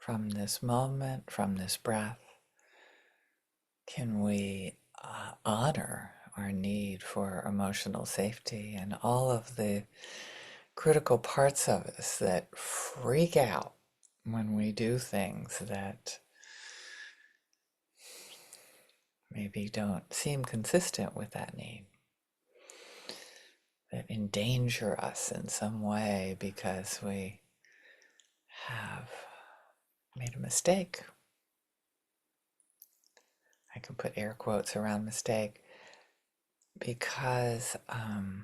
from this moment, from this breath, can we honor our need for emotional safety and all of the critical parts of us that freak out when we do things that maybe don't seem consistent with that need, that endanger us in some way because we have made a mistake. I can put air quotes around mistake because I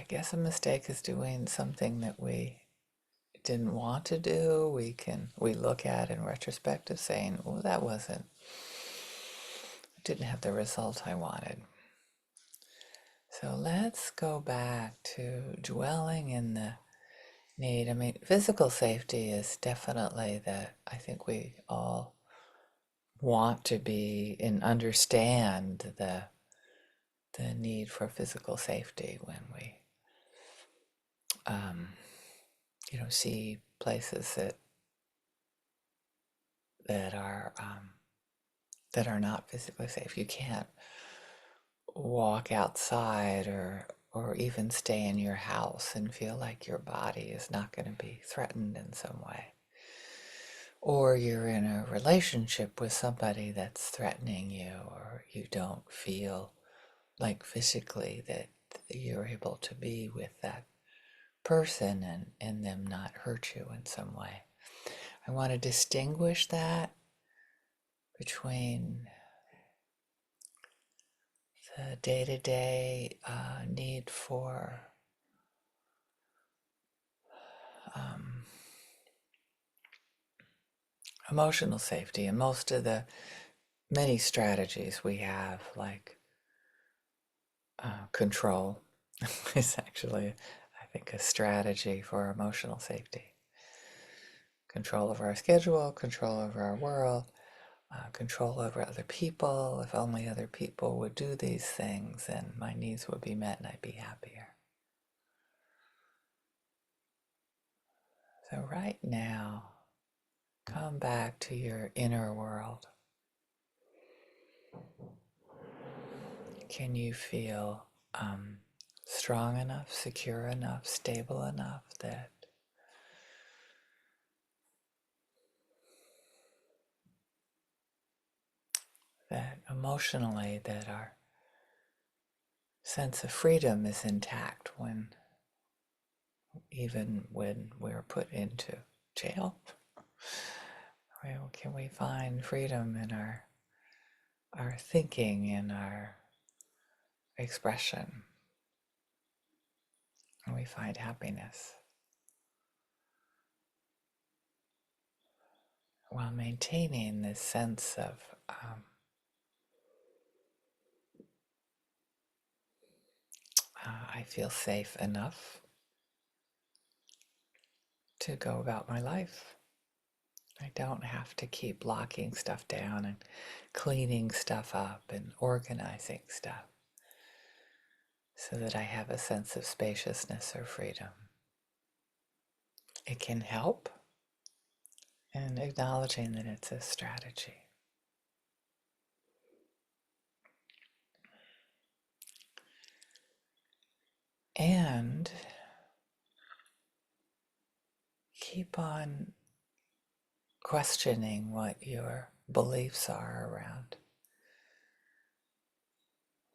guess a mistake is doing something that we didn't want to do. We look at in retrospective saying, "Oh, that didn't have the result I wanted." So let's go back to dwelling in the need. I mean, physical safety is definitely that I think we all want to be and understand the need for physical safety when we um, see places that are that are not physically safe. You can't walk outside or even stay in your house and feel like your body is not going to be threatened in some way. Or you're in a relationship with somebody that's threatening you, or you don't feel like physically that you're able to be with that person and them not hurt you in some way. I want to distinguish that between the day-to-day need for um, emotional safety and most of the many strategies we have, like control, is actually, I think, a strategy for emotional safety. Control over our schedule, control over our world, control over other people. If only other people would do these things, then my needs would be met and I'd be happier. So right now, come back to your inner world. Can you feel strong enough, secure enough, stable enough that emotionally that our sense of freedom is intact even when we're put into jail? Can we find freedom in our thinking, in our expression? And we find happiness while maintaining this sense of I feel safe enough to go about my life. I don't have to keep locking stuff down and cleaning stuff up and organizing stuff so that I have a sense of spaciousness or freedom. It can help, and acknowledging that it's a strategy. And keep on questioning what your beliefs are around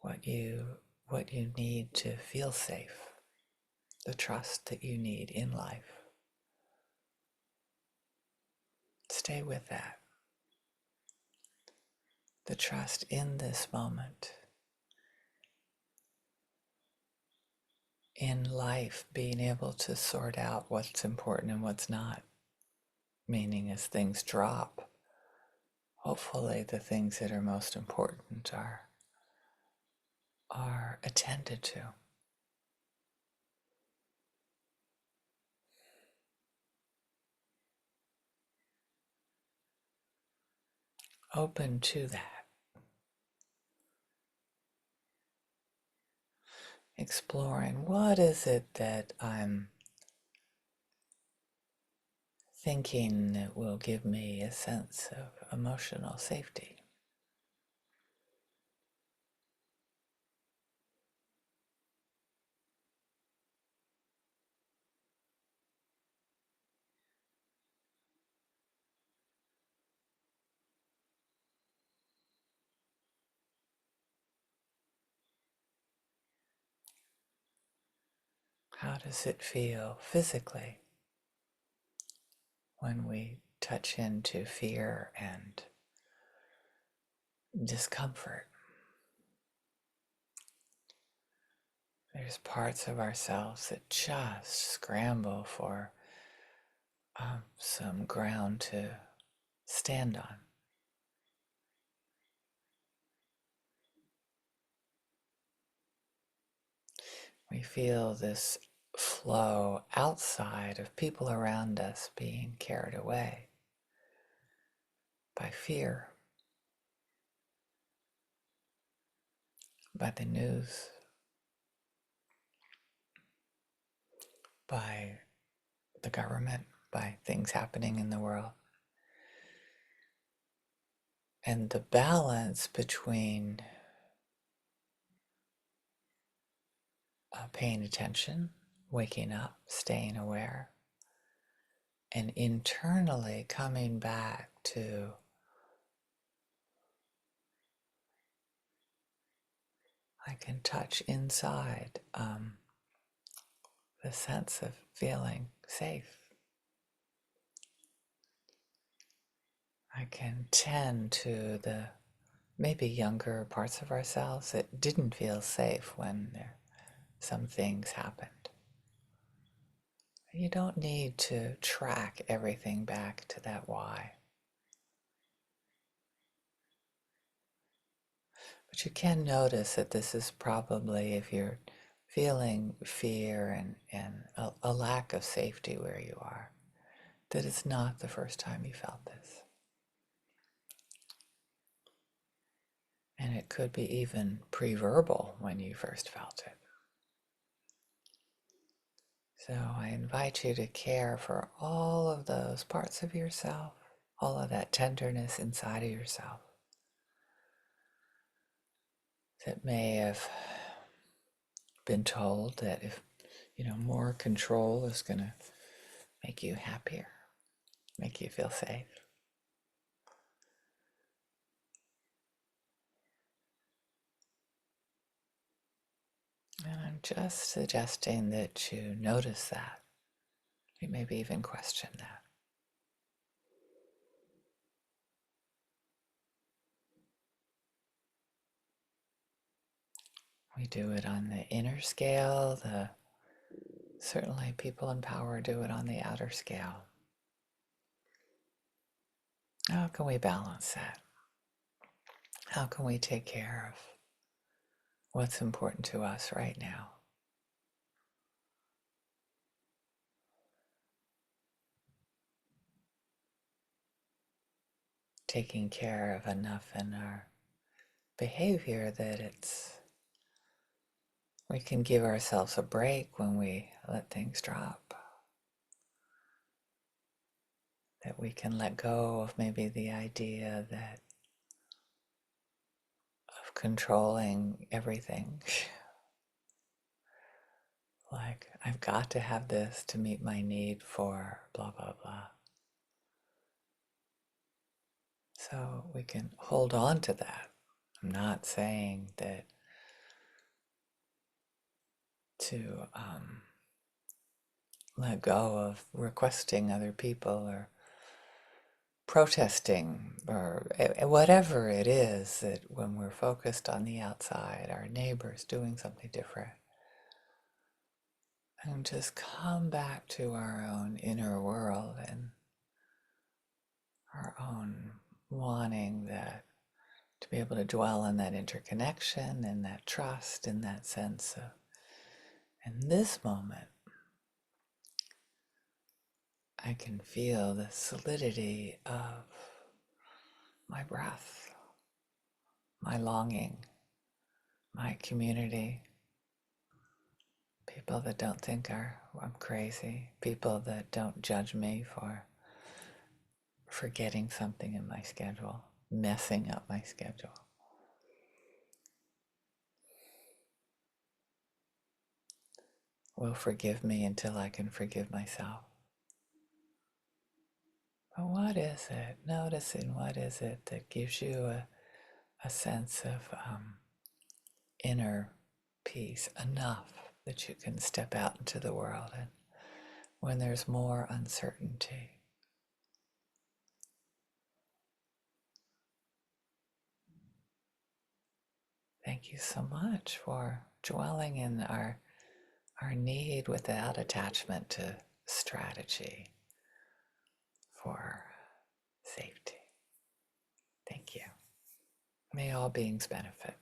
what you need to feel safe, the trust that you need in life. Stay with that. The trust in this moment, in life, being able to sort out what's important and what's not, meaning as things drop, hopefully the things that are most important are attended to. Open to that. exploring what is it that I'm thinking that will give me a sense of emotional safety. How does it feel physically when we touch into fear and discomfort? There's parts of ourselves that just scramble for some ground to stand on. We feel this flow outside of people around us being carried away by fear, by the news, by the government, by things happening in the world. And the balance between paying attention, waking up, staying aware, and internally coming back to I can touch inside the sense of feeling safe. I can tend to the maybe younger parts of ourselves that didn't feel safe when some things happened. You don't need to track everything back to that why. But you can notice that this is probably, if you're feeling fear and a lack of safety where you are, that it's not the first time you felt this. And it could be even pre-verbal when you first felt it. So I invite you to care for all of those parts of yourself, all of that tenderness inside of yourself that may have been told that if, more control is going to make you happier, make you feel safe. And I'm just suggesting that you notice that. You maybe even question that. We do it on the inner scale. Certainly people in power do it on the outer scale. How can we balance that? How can we take care of what's important to us right now? Taking care of enough in our behavior that we can give ourselves a break when we let things drop. That we can let go of maybe the idea that of controlling everything. Like, I've got to have this to meet my need for blah, blah, blah. So we can hold on to that. I'm not saying that to let go of requesting other people or protesting or whatever it is, that when we're focused on the outside, our neighbors doing something different, and just come back to our own inner world and our own wanting that to be able to dwell in that interconnection and that trust and that sense of, in this moment, I can feel the solidity of my breath, my longing, my community, People that don't think I'm crazy. People that don't judge me for forgetting something in my schedule, messing up my schedule. Will forgive me until I can forgive myself. But what is it? Noticing what is it that gives you a sense of inner peace enough that you can step out into the world and when there's more uncertainty. Thank you so much for dwelling in our need without attachment to strategy for safety. Thank you. May all beings benefit.